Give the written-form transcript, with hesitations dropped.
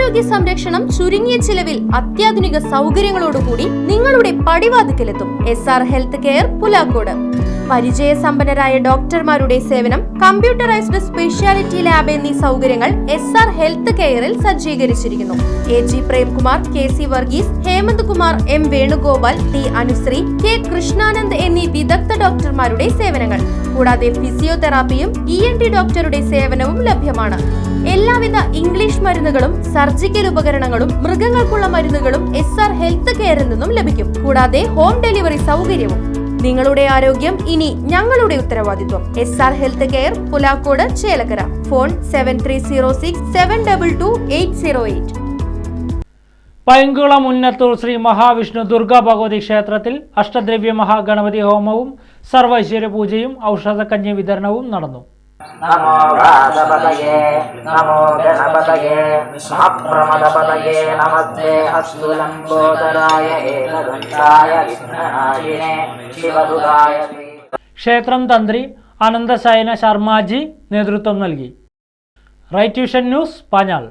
ആരോഗ്യ സംരക്ഷണം ചുരുങ്ങിയ ചിലവിൽ അത്യാധുനിക സൗകര്യങ്ങളോടുകൂടി നിങ്ങളുടെ പടിവാതിക്കലെത്തും. SR health care Pulakode. പരിചയസമ്പന്നരായ ഡോക്ടർമാരുടെ സേവനം, കമ്പ്യൂട്ടറൈസ്ഡ് സ്പെഷ്യാലിറ്റി ലാബ് എന്നീ സൗകര്യങ്ങൾ SR ഹെൽത്ത് കെയറിൽ സജ്ജീകരിച്ചിരിക്കുന്നു. AG Premkumar, KC Varghese, Hemant Kumar, M Venugopal, T Anusree, K Krishnanand എന്നീ വിദഗ്ധ ഡോക്ടർമാരുടെ സേവനങ്ങൾ. കൂടാതെ ഫിസിയോതെറാപ്പിയും ENT ഡോക്ടറുടെ സേവനവും ലഭ്യമാണ്. എല്ലാവിധ ഇംഗ്ലീഷ് മരുന്നുകളും സർജിക്കൽ ഉപകരണങ്ങളും മൃഗങ്ങൾക്കുള്ള മരുന്നുകളും SR ഹെൽത്ത് കെയറിൽ നിന്നും ലഭിക്കും. കൂടാതെ ഹോം ഡെലിവറി സൗകര്യവും. നിങ്ങളുടെ ആരോഗ്യം ഇനി ഞങ്ങളുടെ ഉത്തരവാദിത്വം. SR health care Pulakkode, Chelakkara. Phone 7306722808. Painkulam Munnathur Sree Mahavishnu Durga Bhagavathi ക്ഷേത്രത്തിൽ അഷ്ടദ്രവ്യ മഹാഗണപതി ഹോമവും സർവൈശ്വര്യ പൂജയും ഔഷധക്കഞ്ഞി വിതരണവും നടന്നു. നമോ വ്യാസപതയേ നമോ ഗണപതയേ മഹാപ്രമദപതയേ നമസ്തേ അസ്തു ലംബോദരായ ഏകദന്തായ വിഘ്നനാശിനേ ശിവദുരായ. ക്ഷേത്രം തന്ത്രി അനന്തശയന ശർമാജി നേതൃത്വം നൽകി. Right vision news, Panjal.